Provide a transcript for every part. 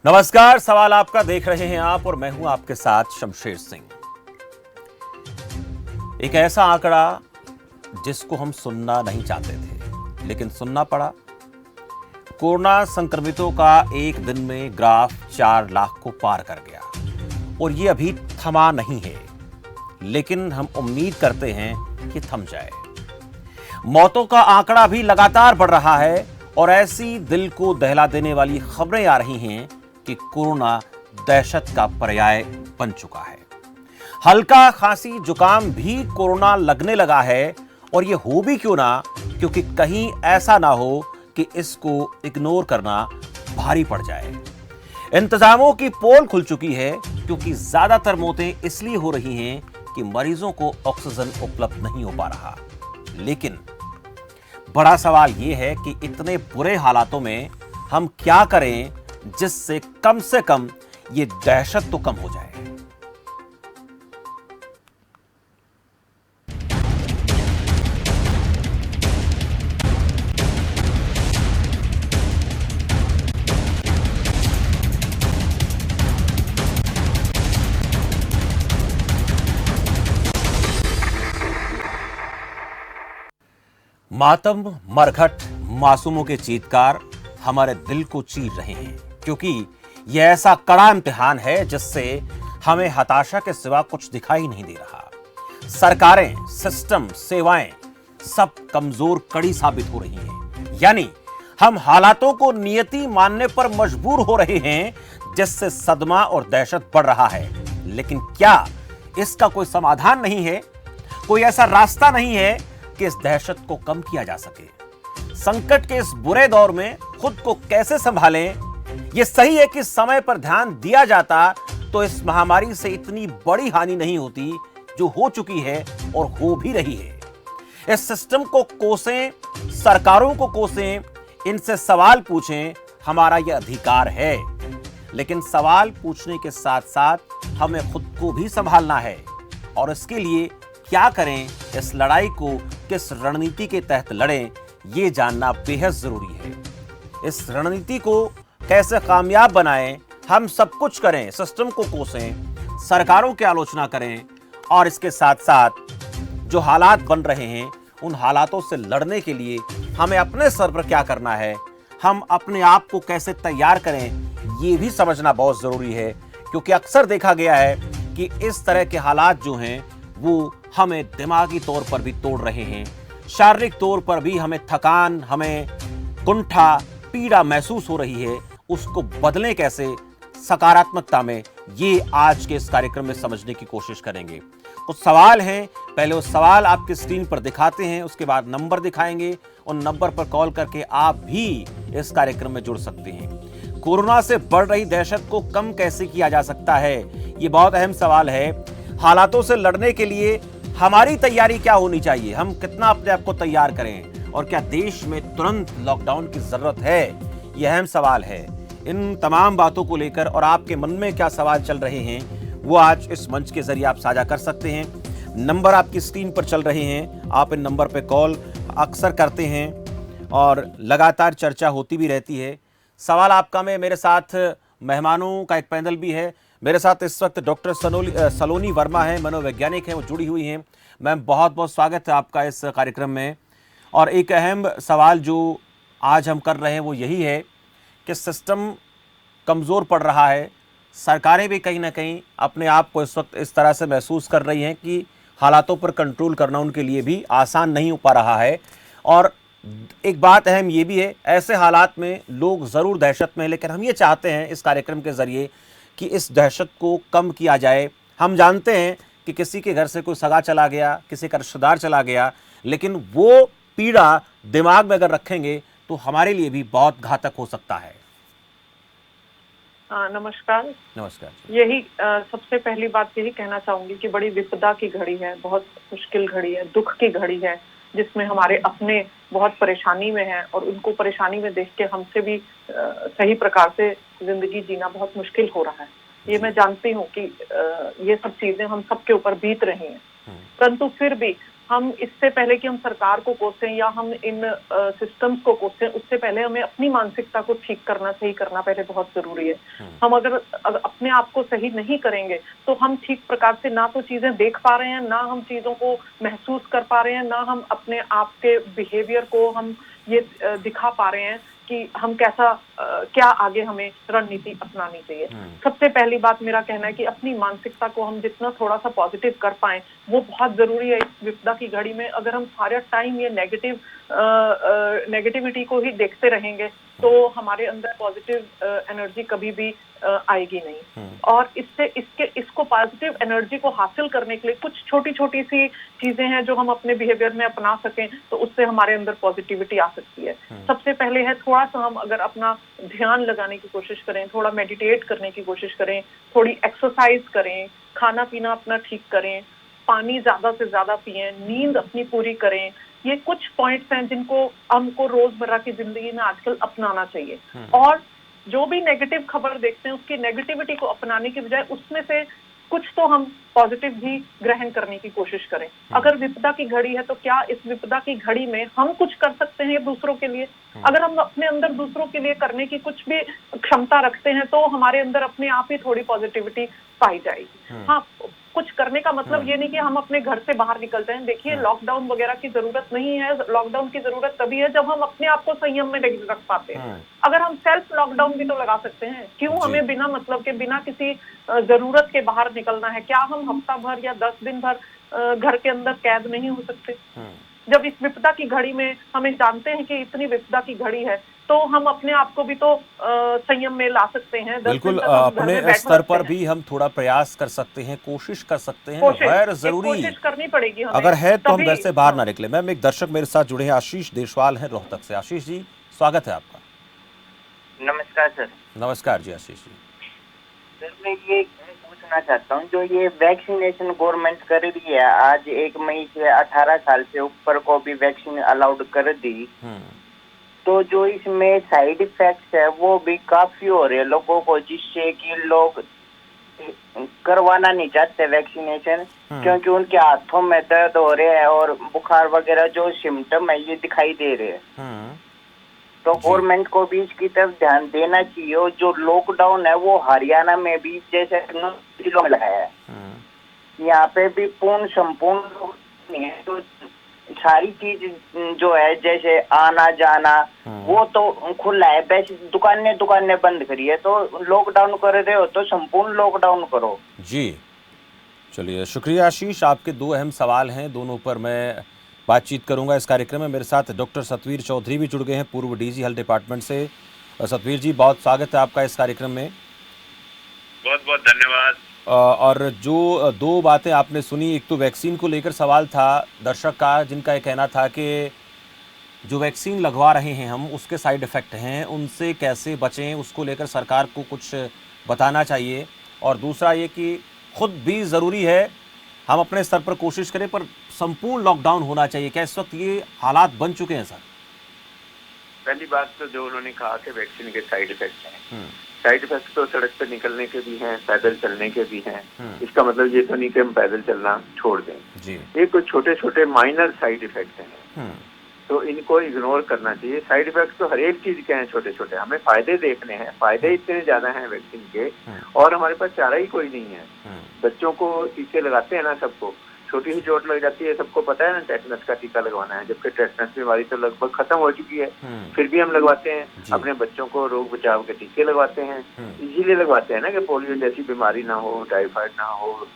नमस्कार, सवाल आपका देख रहे हैं आप और मैं हूं आपके साथ शमशेर सिंह। एक ऐसा आंकड़ा जिसको हम सुनना नहीं चाहते थे लेकिन सुनना पड़ा। कोरोना संक्रमितों का एक दिन में ग्राफ 4 लाख को पार कर गया और ये अभी थमा नहीं है, लेकिन हम उम्मीद करते हैं कि थम जाए। मौतों का आंकड़ा भी लगातार बढ़ रहा है और ऐसी दिल को दहला देने वाली खबरें आ रही हैं कि कोरोना दहशत का पर्याय बन चुका है। हल्का खांसी जुकाम भी कोरोना लगने लगा है और यह हो भी क्यों ना, क्योंकि कहीं ऐसा ना हो कि इसको इग्नोर करना भारी पड़ जाए। इंतजामों की पोल खुल चुकी है क्योंकि ज्यादातर मौतें इसलिए हो रही हैं कि मरीजों को ऑक्सीजन उपलब्ध नहीं हो पा रहा। लेकिन बड़ा सवाल यह है कि इतने बुरे हालातों में हम क्या करें जिससे कम से कम ये दहशत तो कम हो जाए। मातम, मरघट, मासूमों के चीत्कार हमारे दिल को चीर रहे हैं, क्योंकि यह ऐसा कड़ा इम्तिहान है जिससे हमें हताशा के सिवा कुछ दिखाई नहीं दे रहा। सरकारें, सिस्टम, सेवाएं सब कमजोर कड़ी साबित हो रही हैं। यानी हम हालातों को नियति मानने पर मजबूर हो रहे हैं, जिससे सदमा और दहशत बढ़ रहा है। लेकिन क्या इसका कोई समाधान नहीं है? कोई ऐसा रास्ता नहीं है कि इस दहशत को कम किया जा सके? संकट के इस बुरे दौर में खुद को कैसे संभालें? यह सही है कि समय पर ध्यान दिया जाता तो इस महामारी से इतनी बड़ी हानि नहीं होती जो हो चुकी है और हो भी रही है। इस सिस्टम को कोसें, सरकारों को कोसें, इनसे सवाल पूछें, हमारा यह अधिकार है। लेकिन सवाल पूछने के साथ साथ हमें खुद को भी संभालना है और इसके लिए क्या करें, इस लड़ाई को किस रणनीति के तहत लड़ें, यह जानना बेहद जरूरी है। इस रणनीति को कैसे कामयाब बनाएं, हम सब कुछ करें, सिस्टम को कोसें, सरकारों की आलोचना करें और इसके साथ साथ जो हालात बन रहे हैं उन हालातों से लड़ने के लिए हमें अपने स्तर पर क्या करना है, हम अपने आप को कैसे तैयार करें, यह भी समझना बहुत जरूरी है। क्योंकि अक्सर देखा गया है कि इस तरह के हालात जो हैं वो हमें दिमागी तौर पर भी तोड़ रहे हैं, शारीरिक तौर पर भी हमें थकान, हमें कुंठा, पीड़ा महसूस हो रही है। उसको बदलें कैसे सकारात्मकता में, ये आज के इस कार्यक्रम में समझने की कोशिश करेंगे। कुछ सवाल हैं, पहले वो सवाल आपकी स्क्रीन पर दिखाते हैं, उसके बाद नंबर दिखाएंगे। उन नंबर पर कॉल करके आप भी इस कार्यक्रम में जुड़ सकते हैं। कोरोना से बढ़ रही दहशत को कम कैसे किया जा सकता है, ये बहुत अहम सवाल है। हालातों से लड़ने के लिए हमारी तैयारी क्या होनी चाहिए, हम कितना अपने आप को तैयार करें और क्या देश में तुरंत लॉकडाउन की जरूरत है, यह अहम सवाल है। इन तमाम बातों को लेकर और आपके मन में क्या सवाल चल रहे हैं वो आज इस मंच के जरिए आप साझा कर सकते हैं। नंबर आपकी स्क्रीन पर चल रहे हैं, आप इन नंबर पर कॉल अक्सर करते हैं और लगातार चर्चा होती भी रहती है। सवाल आपका में मेरे साथ मेहमानों का एक पैनल भी है। मेरे साथ इस वक्त डॉक्टर सलोनी वर्मा हैं, मनोवैज्ञानिक हैं, वो जुड़ी हुई हैं। मैम, बहुत बहुत स्वागत है आपका इस कार्यक्रम में। और एक अहम सवाल जो आज हम कर रहे हैं वो यही है कि सिस्टम कमज़ोर पड़ रहा है। सरकारें भी कहीं ना कहीं अपने आप को इस वक्त इस तरह से महसूस कर रही हैं कि हालातों पर कंट्रोल करना उनके लिए भी आसान नहीं हो पा रहा है। और एक बात अहम ये भी है, ऐसे हालात में लोग ज़रूर दहशत में हैं, लेकिन हम ये चाहते हैं इस कार्यक्रम के ज़रिए कि इस दहशत को कम किया जाए। हम जानते हैं कि किसी के घर से कोई सगा चला गया, किसी का रिश्तेदार चला गया, लेकिन वो पीड़ा दिमाग में अगर रखेंगे तो हमारे लिए भी बहुत घातक हो सकता है। नमस्कार। नमस्कार। यही सबसे पहली बात यही कहना चाहूंगी कि बड़ी विपदा की घड़ी है, बहुत मुश्किल घड़ी है, दुख की घड़ी है, जिसमें हमारे अपने बहुत परेशानी में हैं और उनको परेशानी में देख के हमसे भी सही प्रकार से जिंदगी जीना बहुत मुश्किल हो रहा है। ये मैं जानती हूँ कि ये सब चीजें हम सबके ऊपर बीत रही हैं, परंतु फिर भी हम इससे पहले कि हम सरकार को कोसें या हम इन सिस्टम्स को कोसें, उससे पहले हमें अपनी मानसिकता को ठीक करना, सही करना पहले बहुत जरूरी है। हम अगर अपने आप को सही नहीं करेंगे तो हम ठीक प्रकार से ना तो चीजें देख पा रहे हैं, ना हम चीजों को महसूस कर पा रहे हैं, ना हम अपने आप के बिहेवियर को हम ये दिखा पा रहे हैं कि हम क्या आगे हमें रणनीति अपनानी चाहिए। सबसे पहली बात मेरा कहना है कि अपनी मानसिकता को हम जितना थोड़ा सा पॉजिटिव कर पाए वो बहुत जरूरी है इस विपदा की घड़ी में। अगर हम सारा टाइम ये नेगेटिविटी को ही देखते रहेंगे तो हमारे अंदर पॉजिटिव एनर्जी कभी भी आएगी नहीं। और इसको पॉजिटिव एनर्जी को हासिल करने के लिए कुछ छोटी छोटी सी चीजें हैं जो हम अपने बिहेवियर में अपना सकें तो उससे हमारे अंदर पॉजिटिविटी आ सकती है। सबसे पहले है थोड़ा सा हम अगर अपना ध्यान लगाने की कोशिश करें, थोड़ा मेडिटेट करने की कोशिश करें, थोड़ी एक्सरसाइज करें, खाना पीना अपना ठीक करें, पानी ज्यादा से ज्यादा पिएं, नींद अपनी पूरी करें। ये कुछ पॉइंट्स हैं जिनको हमको रोजमर्रा की जिंदगी में आजकल अपनाना चाहिए। और जो भी नेगेटिव खबर देखते हैं उसकी नेगेटिविटी को अपनाने की बजाय उसमें से कुछ तो हम पॉजिटिव भी ग्रहण करने की कोशिश करें। अगर विपदा की घड़ी है तो क्या इस विपदा की घड़ी में हम कुछ कर सकते हैं दूसरों के लिए? अगर हम अपने अंदर दूसरों के लिए करने की कुछ भी क्षमता रखते हैं तो हमारे अंदर अपने आप ही थोड़ी पॉजिटिविटी पाई जाएगी। हाँ, कुछ करने का मतलब ये नहीं कि हम अपने घर से बाहर निकलते हैं। देखिए, लॉकडाउन वगैरह की जरूरत नहीं है। लॉकडाउन की जरूरत तभी है जब हम अपने आप को संयम में रख पाते हैं। अगर हम सेल्फ लॉकडाउन भी तो लगा सकते हैं, क्यों हमें बिना मतलब के, बिना किसी जरूरत के बाहर निकलना है? क्या हम हफ्ता भर या 10 दिन भर घर के अंदर कैद नहीं हो सकते? जब इस विपदा की घड़ी में हमें जानते हैं कि इतनी विपदा की घड़ी है तो हम अपने आप को भी तो संयम में ला सकते हैं। बिल्कुल, अपने स्तर पर भी हम थोड़ा प्रयास कर सकते हैं, कोशिश कर सकते हैं। गैर जरूरी कोशिश करनी पड़ेगी हमें, अगर है तो हम घर से बाहर ना निकले। मैम, एक दर्शक मेरे साथ जुड़े हैं, आशीष देशवाल हैं रोहतक से। आशीष जी, स्वागत है आपका। नमस्कार सर। नमस्कार जी आशीष जी। सर, मैं ये पूछना चाहता हूँ, जो ये वैक्सीनेशन गवर्नमेंट कर रही है, आज 1 मई से 18 साल से ऊपर को भी वैक्सीन अलाउड कर दी, तो जो इसमें साइड इफेक्ट्स है वो भी काफी हो रहे हैं लोगों को, जिससे कि लोग करवाना नहीं चाहते वैक्सीनेशन, क्योंकि उनके हाथों में दर्द हो रहे हैं और बुखार वगैरह जो सिम्टम है ये दिखाई दे रहे हैं। तो गवर्नमेंट को भी इसकी तरफ ध्यान देना चाहिए। और जो लॉकडाउन है वो हरियाणा में भी जैसे जिलों में लगाया है, यहाँ पे भी पूर्ण संपूर्ण नहीं है। तो सारी चीज जो है जैसे आना जाना वो तो खुला है, वैसे दुकानें बंद करी है। तो लॉकडाउन कर रहे हो तो संपूर्ण लॉकडाउन करो। जी, चलिए, शुक्रिया आशीष। आपके 2 अहम सवाल हैं, दोनों पर मैं बातचीत करूंगा इस कार्यक्रम में। मेरे साथ डॉक्टर सतवीर चौधरी भी जुड़ गए हैं, पूर्व डीजी हेल्थ डिपार्टमेंट से। सतवीर जी, बहुत स्वागत है आपका इस कार्यक्रम में। बहुत बहुत धन्यवाद। और जो 2 बातें आपने सुनी, एक तो वैक्सीन को लेकर सवाल था दर्शक का, जिनका ये कहना था कि जो वैक्सीन लगवा रहे हैं हम, उसके साइड इफ़ेक्ट हैं, उनसे कैसे बचें, उसको लेकर सरकार को कुछ बताना चाहिए। और दूसरा ये कि खुद भी ज़रूरी है हम अपने स्तर पर कोशिश करें, पर संपूर्ण लॉकडाउन होना चाहिए। क्या इस वक्त ये हालात बन चुके हैं सर? पहली बात तो जो उन्होंने कहा कि वैक्सीन के साइड इफेक्ट हैं, साइड इफेक्ट तो सड़क पर निकलने के भी हैं, पैदल चलने के भी हैं। इसका मतलब ये तो नहीं कि हम पैदल चलना छोड़ दें जी। ये कुछ छोटे छोटे माइनर साइड इफेक्ट हैं, तो इनको इग्नोर करना चाहिए। साइड इफेक्ट तो हर एक चीज के हैं छोटे छोटे, हमें फायदे देखने हैं। फायदे इतने ज्यादा हैं वैक्सीन के, और हमारे पास चारा ही कोई नहीं है। बच्चों को टीके लगाते हैं ना, सबको छोटी सी चोट लग जाती है, सबको पता है ना टेटनस का टीका लगवाना है, जबकि टेटनस बीमारी तो लगभग खत्म हो चुकी है, फिर भी हम लगवाते हैं। अपने बच्चों को रोग बचाव के टीके लगवाते हैं, इसीलिए लगवाते हैं ना कि पोलियो जैसी बीमारी ना हो, टाइफाइड ना हो,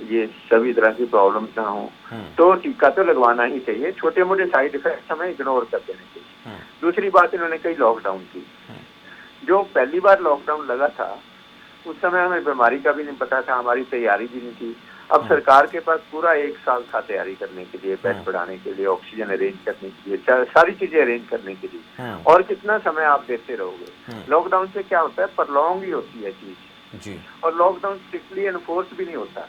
ये सभी तरह की प्रॉब्लम ना हो। तो टीका तो लगवाना ही चाहिए। छोटे मोटे साइड इफेक्ट हमें इग्नोर कर देने चाहिए। दूसरी बात इन्होंने कही लॉकडाउन की। जो पहली बार लॉकडाउन लगा था उस समय हमें बीमारी का भी नहीं पता था, हमारी तैयारी भी नहीं थी। अब सरकार के पास पूरा 1 साल था तैयारी करने के लिए, बेड बढ़ाने के लिए, ऑक्सीजन अरेंज करने के लिए, सारी चीजें अरेंज करने के लिए। और कितना समय आप देते रहोगे? लॉकडाउन से क्या होता है, परलॉन्ग ही होती है चीज जी। और लॉकडाउन स्ट्रिक्टली एनफोर्स भी नहीं होता।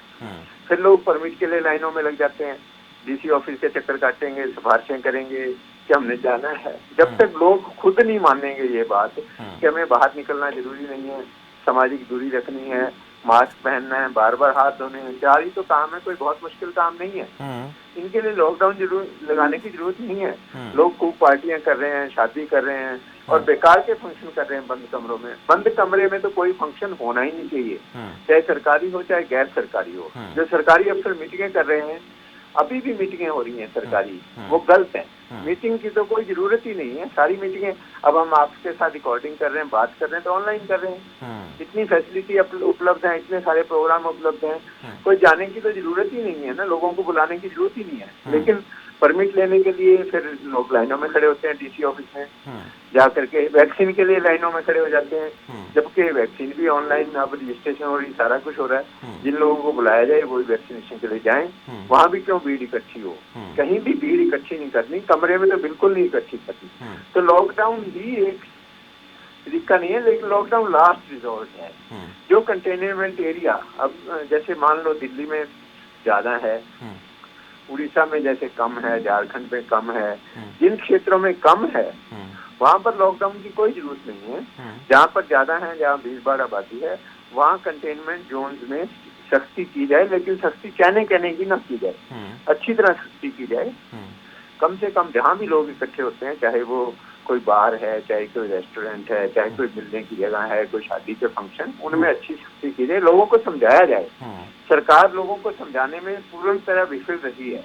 फिर लोग परमिट के लिए लाइनों में लग जाते हैं, डीसी ऑफिस के चक्कर काटेंगे, सिफारिशें करेंगे कि हमने जाना है। जब तक लोग खुद नहीं मानेंगे ये बात कि हमें बाहर निकलना जरूरी नहीं है, सामाजिक दूरी रखनी है, मास्क पहनना है, बार बार हाथ धोने हैं, 4 ही तो काम है, कोई बहुत मुश्किल काम नहीं है। इनके लिए लॉकडाउन जरूर लगाने की जरूरत नहीं है। लोग खूब पार्टियां कर रहे हैं, शादी कर रहे हैं और बेकार के फंक्शन कर रहे हैं बंद कमरों में। बंद कमरे में तो कोई फंक्शन होना ही नहीं चाहिए, चाहे सरकारी हो चाहे गैर सरकारी हो। जो सरकारी अफसर मीटिंगें कर रहे हैं, अभी भी मीटिंगें हो रही हैं सरकारी, वो गलत है। मीटिंग की तो कोई जरूरत ही नहीं है। सारी मीटिंगें, अब हम आपके साथ रिकॉर्डिंग कर रहे हैं, बात कर रहे हैं, तो ऑनलाइन कर रहे हैं। इतनी फैसिलिटी उपलब्ध है, इतने सारे प्रोग्राम उपलब्ध हैं, कोई जाने की तो जरूरत ही नहीं है ना, लोगों को बुलाने की जरूरत ही नहीं है। लेकिन परमिट लेने के लिए फिर लोग लाइनों में खड़े होते हैं डीसी ऑफिस में जा करके, वैक्सीन के लिए लाइनों में खड़े हो जाते हैं, जबकि वैक्सीन भी ऑनलाइन अब रजिस्ट्रेशन हो रही, सारा कुछ हो रहा है। जिन लोगों को बुलाया जाए वो वैक्सीनेशन के लिए जाएं, वहां भी क्यों भीड़ इकट्ठी हो, कहीं भी भीड़ इकट्ठी नहीं करनी, कमरे में तो बिल्कुल नहीं इकट्ठी करनी। तो लॉकडाउन ही एक तरीका नहीं है, लेकिन लॉकडाउन लास्ट रिजॉर्ट है। जो कंटेनमेंट एरिया, अब जैसे मान लो दिल्ली में ज्यादा है, उड़ीसा में जैसे कम है, झारखंड में कम है, जिन क्षेत्रों में कम है वहां पर लॉकडाउन की कोई जरूरत नहीं है। जहाँ पर ज्यादा है, जहाँ भीड़ भाड़ आबादी है, वहाँ कंटेनमेंट जोन्स में सख्ती की जाए, लेकिन सख्ती कहने की ना की जाए, अच्छी तरह सख्ती की जाए। कम से कम जहाँ भी लोग इकट्ठे होते हैं, चाहे वो कोई बार है, चाहे कोई रेस्टोरेंट है, चाहे कोई मिलने की जगह है, कोई शादी के फंक्शन, उनमें अच्छी सख्ती की जाए, लोगों को समझाया जाए। सरकार लोगों को समझाने में पूर्ण तरह विफल रही है,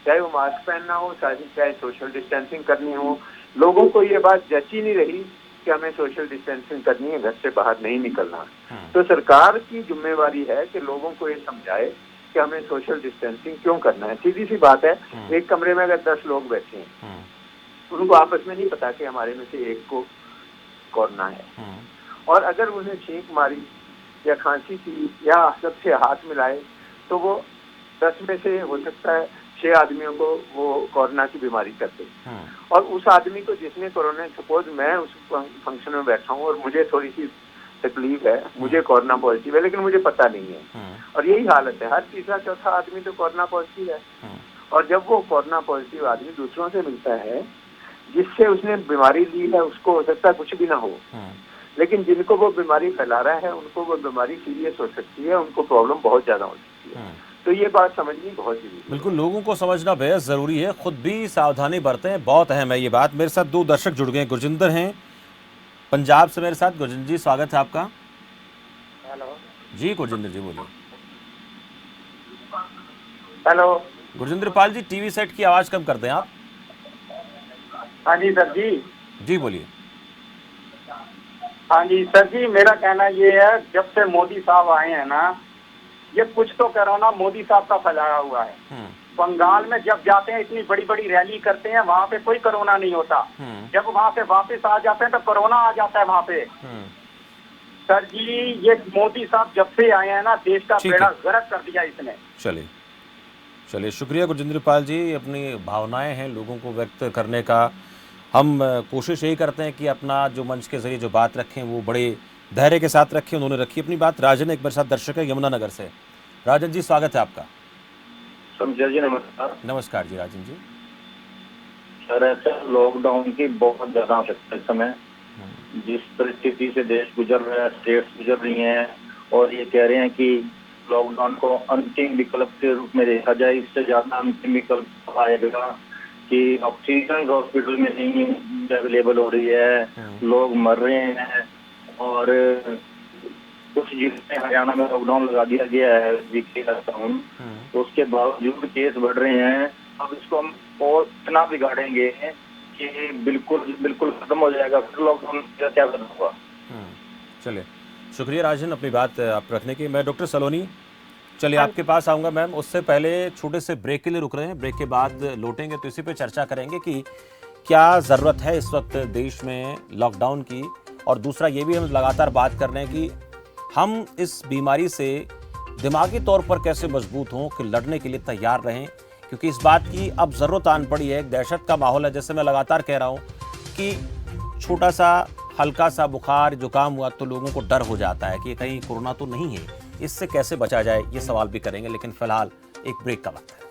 चाहे वो मास्क पहनना हो, चाहे सोशल डिस्टेंसिंग करनी हो। लोगों को ये बात जची नहीं रही कि हमें सोशल डिस्टेंसिंग करनी है, घर से बाहर नहीं निकलना। तो सरकार की जिम्मेवारी है कि लोगों को ये समझाए कि हमें सोशल डिस्टेंसिंग क्यों करना है। सीधी सी बात है, एक कमरे में अगर 10 लोग बैठे हैं, उनको आपस में नहीं पता कि हमारे में से एक को कोरोना है, और अगर उन्हें छींक मारी या खांसी की या सबसे हाथ मिलाए, तो वो 10 में से हो सकता है 6 आदमियों को वो कोरोना की बीमारी कर दे। और उस आदमी को जिसने कोरोना, सपोज मैं उस फंक्शन में बैठा हूँ और मुझे थोड़ी सी तकलीफ है, मुझे कोरोना पॉजिटिव है, लेकिन मुझे पता नहीं है, और यही हालत है, हर तीसरा चौथा आदमी तो कोरोना पॉजिटिव है। और जब वो कोरोना पॉजिटिव आदमी दूसरों से मिलता है जिससे उसने बीमारी ली है, उसको हो सकता है कुछ भी ना हो, लेकिन जिनको वो बीमारी फैला रहा है उनको वो बीमारी सीरियस हो सकती है, उनको प्रॉब्लम बहुत ज्यादा हो सकती है। तो ये बात समझनी बहुत जरूरी है। बिल्कुल, लोगों को समझना बेहद जरूरी है, खुद भी सावधानी बरतें, बहुत अहम है ये बात। मेरे साथ 2 दर्शक जुड़ गए, गुरजिंदर हैं पंजाब से मेरे साथ। गुरजिंदर जी, स्वागत है आपका। हेलो जी गुरजिंदर जी बोलिए। Hello Gurjinder Pal ji, TV set की आवाज कम कर दें आप। हाँ जी सर जी। जी बोलिए। हाँ जी सर जी, मेरा कहना ये है, जब से मोदी साहब आए हैं ना, ये कुछ तो कोरोना मोदी साहब का फैलाया हुआ है। बंगाल में जब जाते हैं इतनी बड़ी बड़ी रैली करते हैं, वहाँ पे कोई कोरोना नहीं होता, जब वहाँ से वापस आ जाते हैं तो कोरोना आ जाता है वहाँ पे। सर जी, ये मोदी साहब जब से आए हैं ना, देश का बेड़ा गर्क कर दिया इसने। चलिए शुक्रिया गुरजिंदर पाल जी, अपनी भावनाएं हैं लोगों को व्यक्त करने का। हम कोशिश यही करते हैं कि अपना जो मंच के जरिए जो बात रखें वो बड़े धैर्य के साथ रखें। उन्होंने रखी अपनी बात। राजन एक बार साथ दर्शक है यमुनानगर से। राजन जी स्वागत है आपका। समझा जी, नमस्कार। नमस्कार जी राजन जी। सर, ऐसा लॉकडाउन की बहुत ज्यादा आवश्यकता है इस समय, जिस परिस्थिति से देश गुजर रहा है, स्टेट्स गुजर रही हैं, और ये कह रहे हैं कि लॉकडाउन को अंतिम विकल्प के रूप में देखा जाए। इससे ज्यादा अंतिम विकल्प आएगा कि ऑक्सीजन हॉस्पिटल में नहीं अवेलेबल हो रही है, लोग मर रहे हैं, और कुछ जिले में हरियाणा में लॉकडाउन लगा दिया गया है, वीकली लॉकडाउन, तो उसके बावजूद केस बढ़ रहे हैं। अब इसको हम और इतना बिगाड़ेंगे कि बिल्कुल खत्म हो जाएगा, फिर लॉकडाउन क्या खत्म होगा। चलिए शुक्रिया राजन अपनी बात आप रखने की। मैं डॉक्टर सलोनी चलिए आपके पास आऊँगा मैम, उससे पहले छोटे से ब्रेक के लिए रुक रहे हैं, ब्रेक के बाद लौटेंगे तो इसी पे चर्चा करेंगे कि क्या ज़रूरत है इस वक्त देश में लॉकडाउन की, और दूसरा ये भी हम लगातार बात कर रहे हैं कि हम इस बीमारी से दिमागी तौर पर कैसे मजबूत हों कि लड़ने के लिए तैयार रहें, क्योंकि इस बात की अब ज़रूरत आन पड़ी है। एक दहशत का माहौल है, जैसे मैं लगातार कह रहा हूँ कि छोटा सा हल्का सा बुखार जुकाम हुआ तो लोगों को डर हो जाता है कि कहीं कोरोना तो नहीं है, इससे कैसे बचा जाए ये सवाल भी करेंगे, लेकिन फिलहाल एक ब्रेक का वक्त है।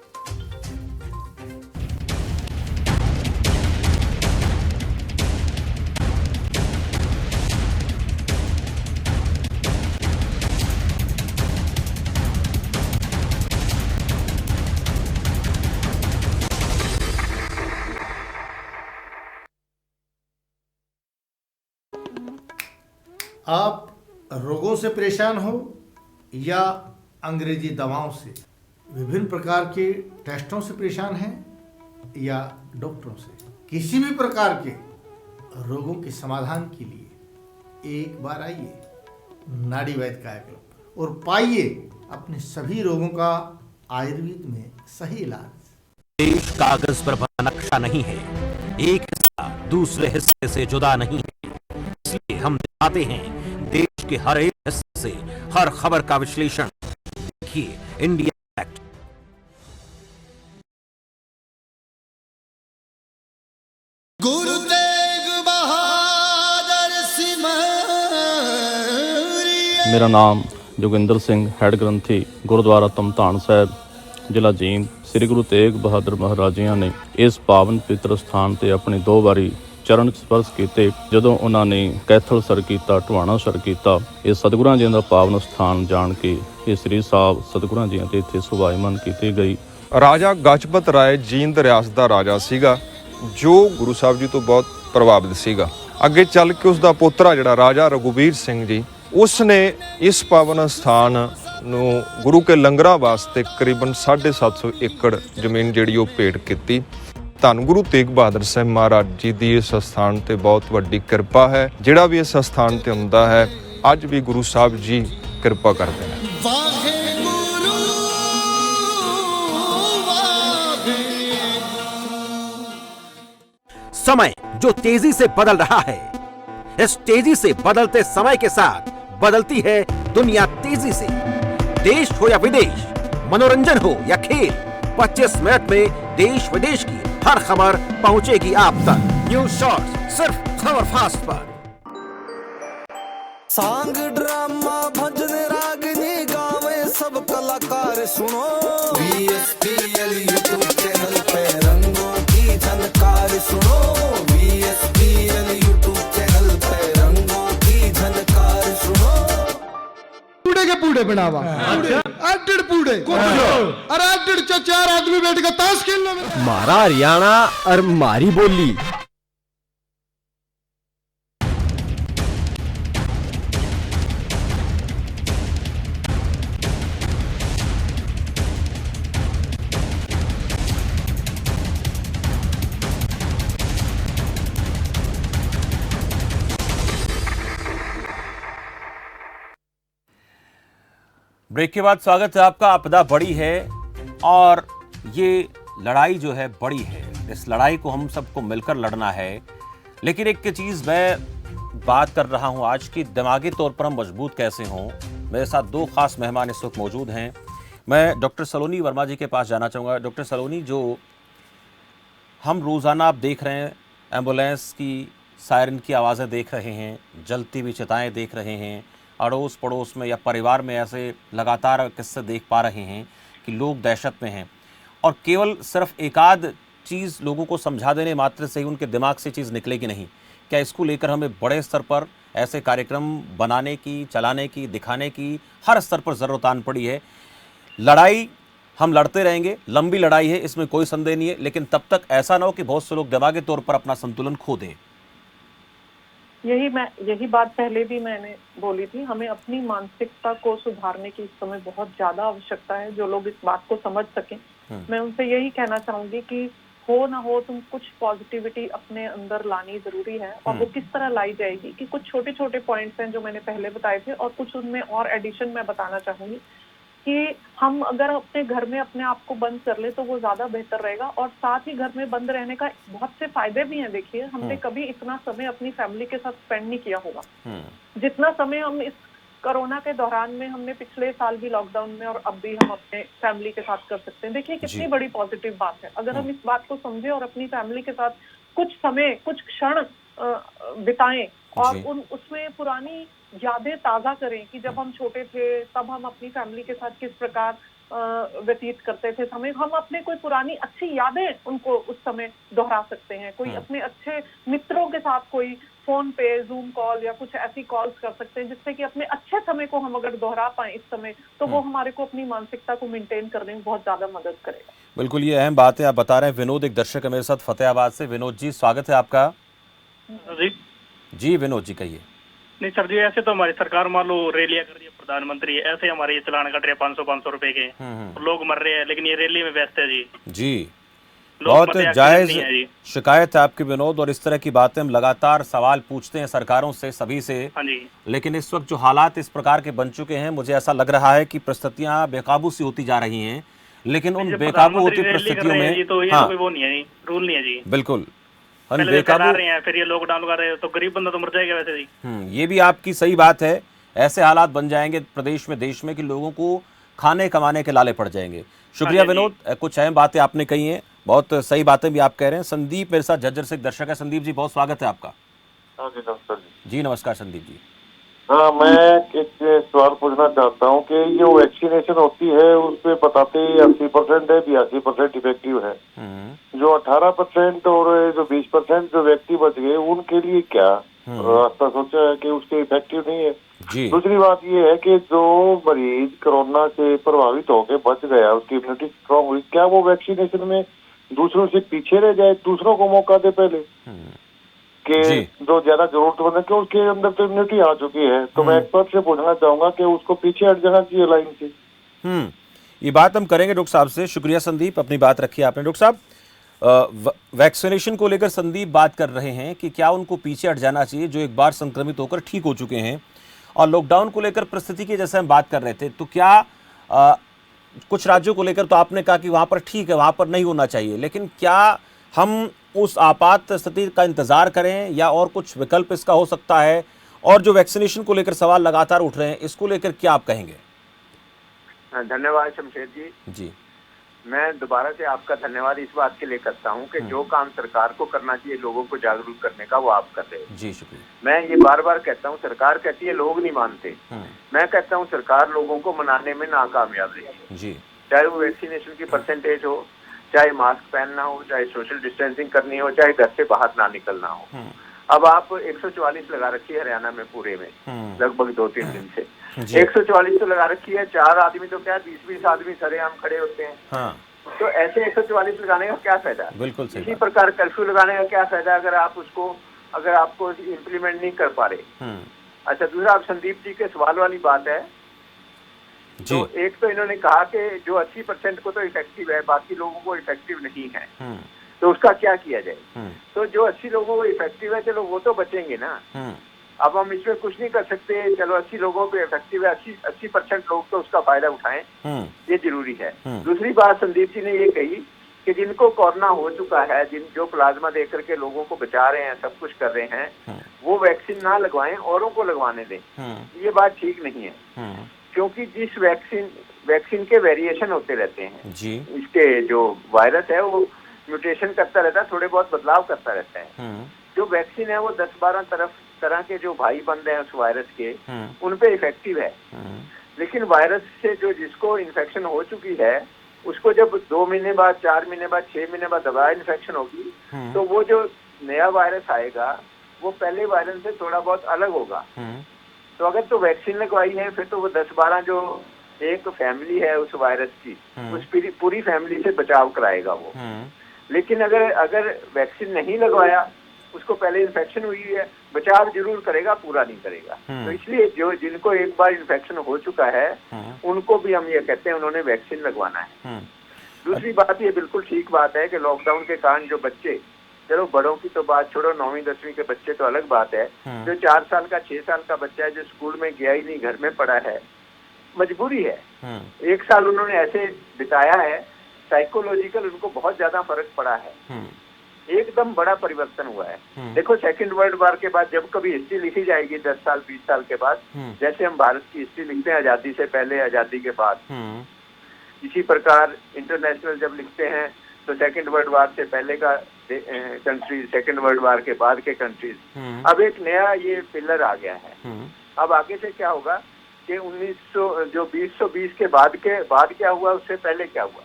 आप रोगों से परेशान हो या अंग्रेजी दवाओं से, विभिन्न प्रकार के टेस्टों से परेशान हैं या डॉक्टरों से, किसी भी प्रकार के रोगों के समाधान के लिए एक बार आइए नाड़ी वैद्य काया क्लब और पाइए अपने सभी रोगों का आयुर्वेद में सही इलाज। देश कागज पर बना नक्शा नहीं है, एक हिस्सा दूसरे हिस्से से जुदा नहीं है, इसलिए हम दिखाते हैं देश के हर एक हिस्से से हर खबर का विश्लेषण। देखिए इंडिया फैक्ट। गुरु तेग बहादुर सिमरिया। मेरा नाम जोगिंदर सिंह, हेड ग्रंथी गुरुद्वारा तमतान साहब, ਜ਼ਿਲ੍ਹਾ ਜੀਂਦ। ਸ੍ਰੀ ਗੁਰੂ ਤੇਗ ਬਹਾਦਰ ਮਹਾਰਾਜ ਜੀਆਂ ਨੇ ਇਸ ਪਾਵਨ ਪਵਿੱਤਰ ਸਥਾਨ ਤੇ ਆਪਣੀ 2 ਵਾਰੀ ਚਰਨ ਸਪਰਸ਼ ਕੀਤੇ। ਜਦੋਂ ਉਹਨਾਂ ਨੇ ਕੈਥਲ ਸਰ ਕੀਤਾ, ਢਵਾਣਾ ਸਰ ਕੀਤਾ, ਇਹ ਸਤਿਗੁਰਾਂ ਜੀ ਦਾ ਪਾਵਨ ਸਥਾਨ ਜਾਣ ਕੇ ਇਹ ਸ੍ਰੀ ਸਾਹਿਬ ਸਤਿਗੁਰਾਂ ਜੀ ਤੇ ਇੱਥੇ ਸੁਭਾਈਮਾਨ ਕੀਤੀ ਗਈ। ਰਾਜਾ ਗਜਪਤ ਰਾਏ ਜੀਂਦ ਰਿਆਸਤ ਦਾ ਰਾਜਾ ਸੀਗਾ, ਜੋ ਗੁਰੂ ਸਾਹਿਬ ਜੀ ਤੋਂ ਬਹੁਤ ਪ੍ਰਭਾਵਿਤ ਸੀਗਾ। ਅੱਗੇ ਚੱਲ ਕੇ ਉਸ ਦਾ ਪੋਤਰਾ ਜਿਹੜਾ ਰਾਜਾ ਰਘੁਬੀਰ ਸਿੰਘ ਜੀ, ਉਸ ਨੇ ਇਸ ਪਾਵਨ ਸਥਾਨ ਨੂੰ ਗੁਰੂ ਕੇ ਲੰਗਰਾਂ ਵਾਸਤੇ ਕਰੀਬਨ 750 ਏਕੜ ਜ਼ਮੀਨ ਜਿਹੜੀ ਉਹ ਭੇਟ ਕੀਤੀ। ਧੰਨ ਗੁਰੂ ਤੇਗ ਬਹਾਦਰ ਸਾਹਿਬ ਮਹਾਰਾਜ ਜੀ ਦੀ ਇਸ ਸਥਾਨ ਤੇ ਬਹੁਤ ਵੱਡੀ ਕਿਰਪਾ ਹੈ। ਜਿਹੜਾ ਵੀ ਇਸ ਸਥਾਨ ਤੇ ਹੁੰਦਾ ਹੈ, ਅੱਜ ਵੀ ਗੁਰੂ ਸਾਹਿਬ ਜੀ ਕਿਰਪਾ ਕਰਦੇ ਨੇ। समय जो तेजी से बदल रहा है, इस तेजी से बदलते समय के साथ बदलती है दुनिया तेजी से। देश हो या विदेश, मनोरंजन हो या खेल, 25 मिनट में देश विदेश की हर खबर पहुंचेगी आप तक। न्यूज शॉर्ट्स सिर्फ खबर फास्ट पर। सांग ड्रामा भजन रागनी गावे सब कलाकार सुनो। VSPL यूट्यूब चैनल पे रंगों की झनकार सुनो। VSPL यूट्यूब चैनल पे रंगों की झनकार सुनो। पूड़े के पूड़े बनावा, अड्डड़ पूड़े और अड्डड़ च 4 आदमी बैठ के ताश खेलने में। मारा हरियाणा और मारी बोली। ब्रेक के बाद स्वागत है आपका। आपदा बड़ी है और ये लड़ाई जो है बड़ी है। इस लड़ाई को हम सबको मिलकर लड़ना है। लेकिन एक चीज मैं बात कर रहा हूं आज की, दिमागी तौर पर हम मजबूत कैसे हों। मेरे साथ 2 खास मेहमान इस वक्त मौजूद हैं। मैं डॉक्टर सलोनी वर्मा जी के पास जाना चाहूँगा। डॉक्टर सलोनी, जो हम रोज़ाना आप देख रहे हैं, एम्बुलेंस की सायरन की आवाज़ें देख रहे हैं, जलती हुई चिताएँ देख रहे हैं, अड़ोस पड़ोस में या परिवार में ऐसे लगातार किस्से देख पा रहे हैं कि लोग दहशत में हैं और केवल सिर्फ एकाध चीज़ लोगों को समझा देने मात्र से ही उनके दिमाग से चीज़ निकलेगी नहीं। क्या इसको लेकर हमें बड़े स्तर पर ऐसे कार्यक्रम बनाने की, चलाने की, दिखाने की हर स्तर पर ज़रूरत आन पड़ी है। लड़ाई हम लड़ते रहेंगे, लंबी लड़ाई है, इसमें कोई संदेह नहीं है, लेकिन तब तक ऐसा ना हो कि बहुत से लोग दिमागी तौर पर अपना संतुलन खो दें। यही बात पहले भी मैंने बोली थी। हमें अपनी मानसिकता को सुधारने की इस समय बहुत ज्यादा आवश्यकता है। जो लोग इस बात को समझ सकें, मैं उनसे यही कहना चाहूंगी कि हो ना हो, तुम कुछ पॉजिटिविटी अपने अंदर लानी जरूरी है। और वो किस तरह लाई जाएगी कि कुछ छोटे छोटे पॉइंट्स हैं जो मैंने पहले बताए थे, और कुछ उनमें और एडिशन मैं बताना चाहूंगी कि हम अगर अपने घर में अपने आप को बंद कर ले तो वो ज्यादा बेहतर रहेगा। और साथ ही घर में बंद रहने का बहुत से फायदे भी हैं। देखिए, हमने कभी इतना समय अपनी फैमिली के साथ स्पेंड नहीं किया होगा जितना समय हम इस कोरोना के दौरान में हमने पिछले साल भी लॉकडाउन में और अब भी हम अपने फैमिली के साथ कर सकते हैं। देखिए कितनी बड़ी पॉजिटिव बात है। अगर हम इस बात को समझे और अपनी फैमिली के साथ कुछ समय, कुछ क्षण बिताएं और उसमें पुरानी यादें ताजा करें कि जब हम छोटे थे तब हम अपनी फैमिली के साथ किस प्रकार व्यतीत करते थे समय। हम अपने कोई पुरानी अच्छी यादें उनको उस समय दोहरा सकते हैं। कोई अपने अच्छे मित्रों के साथ कोई फोन पे जूम कॉल या कुछ ऐसी कॉल्स कर सकते हैं जिससे कि अपने अच्छे समय को हम अगर दोहरा पाएं इस समय, तो वो हमारे को अपनी मानसिकता को मेंटेन करने में बहुत ज्यादा मदद करेगा। बिल्कुल, ये अहम बात है आप बता रहे हैं। विनोद एक दर्शक है मेरे साथ फतेहाबाद से। विनोद जी, स्वागत है आपका। जी जी विनोद जी, कहिए। नहीं सर जी, ऐसे तो हमारी सरकार मान लो रैलियां कर रही है, प्रधानमंत्री ऐसे हमारे ये चलान कट रहे हैं 500 रुपए के, लोग मर रहे हैं, लेकिन ये रैली में व्यस्त है जी। बहुत जायज शिकायत है आपकी विनोद, और इस तरह की बातें हम लगातार सवाल पूछते हैं सरकारों से, सभी से। हाँ जी। लेकिन इस वक्त जो हालात इस प्रकार के बन चुके हैं, मुझे ऐसा लग रहा है कि परिस्थितियां बेकाबू सी होती जा रही हैं। लेकिन उन बेकाबू होती परिस्थितियों में तो ये कोई वो नहीं है, रूल नहीं है जी। बिल्कुल बेकाबू रहे हैं, फिर ये लॉकडाउन लगा रहे हैं, तो गरीब बंदा तो मर जाएगा वैसे जी। ये भी आपकी सही बात है। ऐसे हालात बन जाएंगे प्रदेश में, देश में, कि लोगों को खाने कमाने के लाले पड़ जाएंगे। शुक्रिया विनोद, कुछ अहम बातें आपने कही हैं, बहुत सही बातें भी आप कह रहे हैं। संदीप मेरे साथ झज्जर से एक दर्शक है। संदीप जी, बहुत स्वागत है आपका। हाँ जी, नमस्कार जी। नमस्कार संदीप जी। हाँ, मैं एक सवाल पूछना चाहता हूँ कि जो वैक्सीनेशन होती है उस पे बताते 80% है, 82% इफेक्टिव है। जो 18% और जो 20% जो व्यक्ति बच गए उनके लिए क्या रास्ता सोचा है कि उसके इफेक्टिव नहीं है? दूसरी बात ये है कि जो मरीज कोरोना से प्रभावित होकर बच गया, उसकी इम्यूनिटी स्ट्रांग हुई, क्या वो वैक्सीनेशन में दूसरों से पीछे रह जाए, दूसरों को मौका दे पहले कि जो ज्यादा जरूरतमंद है, कि उसके अंदर तो इम्यूनिटी आ चुकी है? तो मैं एक्सपर्ट से पूछना चाहूंगा कि उसको पीछे हट जाना चाहिए लाइन से। ये बात हम करेंगे डॉक्टर साहब से। शुक्रिया संदीप, अपनी बात रखी आपने। डॉक्टर साहब, वैक्सीनेशन को लेकर संदीप बात कर रहे हैं कि क्या उनको पीछे हट जाना चाहिए जो एक बार संक्रमित होकर ठीक हो चुके हैं, और लॉकडाउन को लेकर परिस्थिति की जैसे हम बात कर रहे थे, तो क्या कुछ राज्यों को लेकर तो आपने कहा कि वहां पर ठीक है, वहां पर नहीं होना चाहिए, लेकिन क्या हम उस आपात स्थिति का इंतजार करें या और कुछ विकल्प इसका हो सकता है? और जो वैक्सीनेशन को लेकर सवाल लगातार उठ रहे हैं, इसको लेकर क्या आप कहेंगे? धन्यवाद शमशेर जी। जी, मैं दोबारा से आपका धन्यवाद इस बात के लिए करता हूं कि जो काम सरकार को करना चाहिए लोगों को जागरूक करने का, वो आप कर रहे हैं। जी शुक्रिया। मैं ये बार बार कहता हूं, सरकार कहती है लोग नहीं मानते, मैं कहता हूं सरकार लोगों को मनाने में नाकामयाब रही जी। चाहे वो वैक्सीनेशन की परसेंटेज हो, चाहे मास्क पहनना हो, चाहे सोशल डिस्टेंसिंग करनी हो, चाहे घर से बाहर ना निकलना हो। अब आप 144 लगा रखी है हरियाणा में पूरे में, लगभग 2-3 दिन से 144 तो लगा रखी है। 4 आदमी तो क्या 20-20 आदमी सरेआम खड़े होते हैं। तो ऐसे 144 लगाने का क्या फायदा? बिल्कुल सही। इसी प्रकार कर्फ्यू लगाने का क्या फायदा अगर आपको इम्प्लीमेंट नहीं कर पा रहे? अच्छा, दूसरा आप संदीप जी के सवाल वाली बात है तो एक तो इन्होंने कहा कि जो 80% को तो इफेक्टिव है, बाकी लोगों को इफेक्टिव नहीं है, तो उसका क्या किया जाए? तो जो 80 लोगों को इफेक्टिव है, चलो वो तो बचेंगे ना। अब हम इसमें कुछ नहीं कर सकते, चलो 80 लोगों पे इफेक्टिव है, 80% लोग तो उसका फायदा उठाएं, ये जरूरी है। दूसरी बात संदीप जी ने ये कही कि जिनको कोरोना हो चुका है, जो प्लाज्मा दे करके लोगों को बचा रहे हैं, सब कुछ कर रहे हैं, वो वैक्सीन ना लगवाएं, औरों को लगवाने दें। ये बात ठीक नहीं है, क्योंकि जिस वैक्सीन के वेरिएशन होते रहते हैं जी। इसके जो वायरस है वो म्यूटेशन करता रहता है, थोड़े बहुत बदलाव करता रहता है। जो वैक्सीन है वो 10-12 तरह के जो भाई बंद हैं उस वायरस के, उन पे इफेक्टिव है। लेकिन वायरस से जो जिसको इन्फेक्शन हो चुकी है, उसको जब 2 महीने बाद, 4 महीने बाद, 6 महीने बाद दोबारा इन्फेक्शन होगी, तो वो जो नया वायरस आएगा वो पहले वायरस से थोड़ा बहुत अलग होगा। तो अगर तो वैक्सीन लगवाई है, फिर तो वो 10-12 जो एक फैमिली है उस वायरस की, उस पूरी फैमिली से बचाव कराएगा वो। लेकिन अगर वैक्सीन नहीं लगवाया, उसको पहले इन्फेक्शन हुई है, बचाव जरूर करेगा, पूरा नहीं करेगा। तो इसलिए जो जिनको एक बार इन्फेक्शन हो चुका है, उनको भी हम ये कहते हैं उन्होंने वैक्सीन लगवाना है। दूसरी बात, ये बिल्कुल ठीक बात है कि लॉकडाउन के कारण जो बच्चे, चलो बड़ों की तो बात छोड़ो, 9वीं-10वीं के बच्चे तो अलग बात है, जो 4 साल का 6 साल का बच्चा है जो स्कूल में गया ही नहीं, घर में पड़ा है, मजबूरी है। 1 साल उन्होंने ऐसे बिताया है, साइकोलॉजिकल उनको बहुत ज्यादा फर्क पड़ा है, एकदम बड़ा परिवर्तन हुआ है। देखो, सेकंड वर्ल्ड वॉर के बाद जब कभी हिस्ट्री लिखी जाएगी 10 साल 20 साल के बाद, जैसे हम भारत की हिस्ट्री लिखते हैं आजादी से पहले, आजादी के बाद, इसी प्रकार इंटरनेशनल जब लिखते हैं तो सेकंड वर्ल्ड वॉर से पहले का कंट्रीज, सेकंड वर्ल्ड वॉर के बाद के कंट्रीज, अब एक नया ये पिलर आ गया है। अब आगे से क्या होगा कि 2020 के बाद क्या हुआ, उससे पहले क्या हुआ,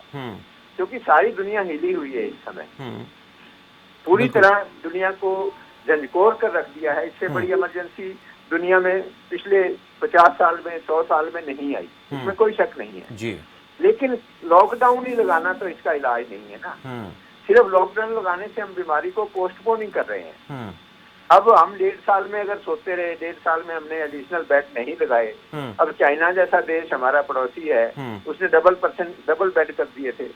क्योंकि सारी दुनिया हिली हुई है इस समय, पूरी तरह दुनिया को झंझोर कर रख दिया है। इससे बड़ी इमरजेंसी दुनिया में पिछले 50 साल में, 100 साल में नहीं आई, इसमें कोई शक नहीं है जी। लेकिन लॉकडाउन ही लगाना तो इसका इलाज नहीं है ना। सिर्फ लॉकडाउन लगाने से हम बीमारी को पोस्टपोन ही कर रहे हैं। अब हम 1.5 साल में अगर सोते रहे, 1.5 साल में हमने एडिशनल बेड नहीं लगाए। अब चाइना जैसा देश हमारा पड़ोसी है, उसने डबल बेड कर दिए थे।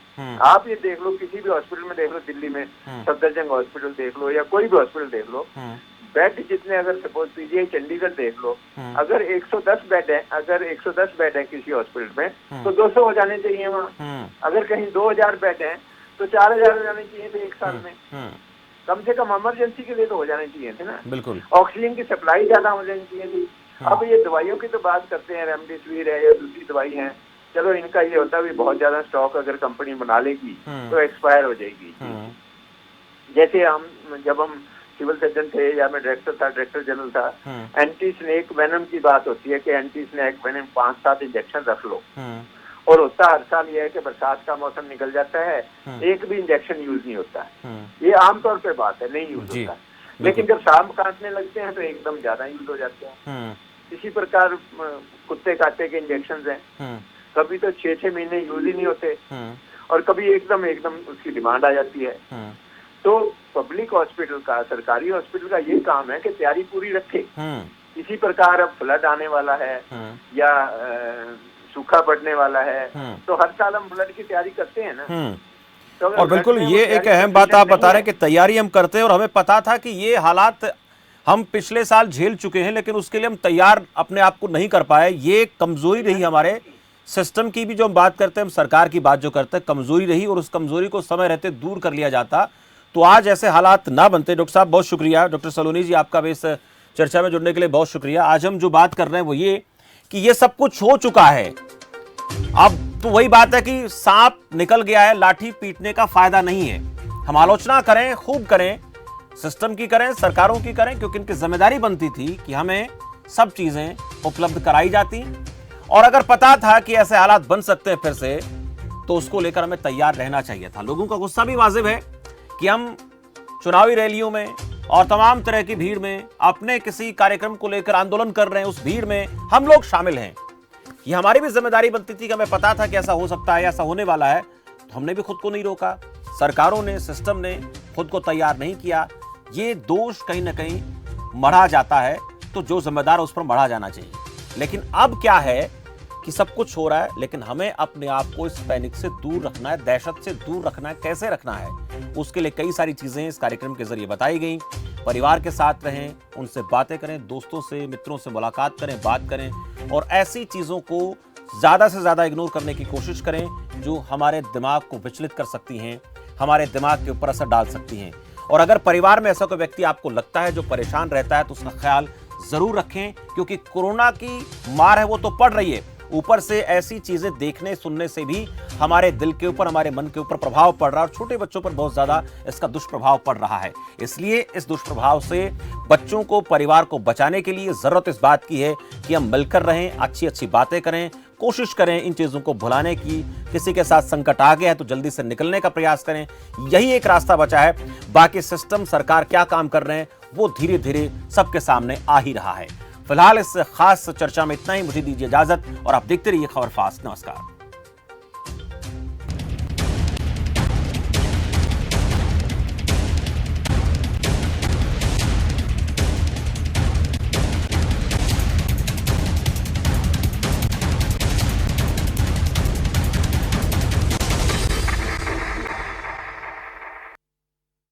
आप ये देख लो, किसी भी हॉस्पिटल में देख लो, दिल्ली में सफदरजंग हॉस्पिटल देख लो या कोई भी हॉस्पिटल देख लो, बेड जितने, अगर सपोज पीजीआई चंडीगढ़ देख लो, अगर 110 बेड है, अगर 110 बेड है किसी हॉस्पिटल में, तो 200 हो जाने चाहिए वहाँ। अगर कहीं 2000 बेड है तो 4000 हो जाने चाहिए थे 1 साल में। कम से कम इमरजेंसी के लिए तो हो जाने चाहिए थे ना। बिल्कुल। ऑक्सीजन की सप्लाई ज्यादा हो जानी चाहिए थी। अब ये दवाइयों की तो बात करते हैं, रेमडेसिविर है या दूसरी दवाई है, चलो इनका ये होता है बहुत ज्यादा स्टॉक अगर कंपनी बना लेगी तो एक्सपायर हो जाएगी। जैसे जब हम सिविल सर्जन थे या मैं डायरेक्टर जनरल था, एंटी स्नेक वेनम की बात होती है कि एंटी स्नेक वेनम 5-7 इंजेक्शन रख लो, और होता हर साल ये है कि बरसात का मौसम निकल जाता है, एक भी इंजेक्शन यूज नहीं होता। ये आमतौर पे बात है, नहीं यूज होता। लेकिन जब सांप काटने लगते हैं तो एकदम ज्यादा यूज हो जाते हैं। इसी प्रकार कुत्ते काटे के इंजेक्शन हैं, कभी तो 6-6 महीने यूज ही नहीं होते, और कभी एकदम उसकी डिमांड आ जाती है। तो पब्लिक हॉस्पिटल का, सरकारी हॉस्पिटल का ये काम है कि तैयारी पूरी रखे। इसी प्रकार अब फ्लड आने वाला है या सूखा पड़ने वाला है, तो हर साल हम फ्लड की तैयारी करते हैं ना। तो और बिल्कुल ये एक अहम बात आप बता रहे हैं कि तैयारी हम करते हैं, और हमें पता था कि ये हालात हम पिछले साल झेल चुके हैं, लेकिन उसके लिए हम तैयार अपने आप को नहीं कर पाए। ये कमजोरी रही हमारे सिस्टम की भी, जो हम बात करते हैं, हम सरकार की बात जो करते हैं, कमजोरी रही, और उस कमजोरी को समय रहते दूर कर लिया जाता तो आज ऐसे हालात ना बनते। डॉक्टर साहब बहुत शुक्रिया, डॉक्टर सलोनी जी आपका भी इस चर्चा में जुड़ने के लिए बहुत शुक्रिया। आज हम जो बात कर रहे हैं वो ये कि ये सब कुछ हो चुका है, अब तो वही बात है कि सांप निकल गया है, लाठी पीटने का फायदा नहीं है। हम आलोचना करें, खूब करें, सिस्टम की करें, सरकारों की करें, क्योंकि इनकी जिम्मेदारी बनती थी कि हमें सब चीजें उपलब्ध कराई जाती, और अगर पता था कि ऐसे हालात बन सकते हैं फिर से, तो उसको लेकर हमें तैयार रहना चाहिए था। लोगों का गुस्सा भी वाजिब है कि हम चुनावी रैलियों में और तमाम तरह की भीड़ में अपने किसी कार्यक्रम को लेकर आंदोलन कर रहे हैं, उस भीड़ में हम लोग शामिल हैं। ये हमारी भी जिम्मेदारी बनती थी कि हमें पता था कि ऐसा हो सकता है, ऐसा होने वाला है, तो हमने भी खुद को नहीं रोका, सरकारों ने, सिस्टम ने खुद को तैयार नहीं किया। ये दोष कहीं ना कहीं मढ़ा जाता है, तो जो जिम्मेदार उस पर मढ़ा जाना चाहिए। लेकिन अब क्या है कि सब कुछ हो रहा है, लेकिन हमें अपने आप को इस पैनिक से दूर रखना है, दहशत से दूर रखना है। कैसे रखना है, उसके लिए कई सारी चीजें इस कार्यक्रम के जरिए बताई गई। परिवार के साथ रहें, उनसे बातें करें, दोस्तों से, मित्रों से मुलाकात करें, बात करें, और ऐसी चीजों को ज्यादा से ज्यादा इग्नोर करने की कोशिश करें जो हमारे दिमाग को विचलित कर सकती हैं, हमारे दिमाग के ऊपर असर डाल सकती हैं। और अगर परिवार में ऐसा कोई व्यक्ति आपको लगता है जो परेशान रहता है, तो उसका ख्याल जरूर रखें, क्योंकि कोरोना की मार है वो तो पड़ रही है, ऊपर से ऐसी चीजें देखने सुनने से भी हमारे दिल के ऊपर, हमारे मन के ऊपर प्रभाव पड़ रहा है, और छोटे बच्चों पर बहुत ज्यादा इसका दुष्प्रभाव पड़ रहा है। इसलिए इस दुष्प्रभाव से बच्चों को, परिवार को बचाने के लिए जरूरत इस बात की है कि हम मिलकर रहें, अच्छी अच्छी बातें करें, कोशिश करें इन चीजों को भुलाने की। किसी के साथ संकट आ गया है तो जल्दी से निकलने का प्रयास करें, यही एक रास्ता बचा है। बाकी सिस्टम, सरकार क्या काम कर रहे हैं वो धीरे धीरे सबके सामने आ ही रहा है। फिलहाल इस खास चर्चा में इतना ही, मुझे दीजिए इजाजत, और आप देखते रहिए खबर फास्ट। नमस्कार।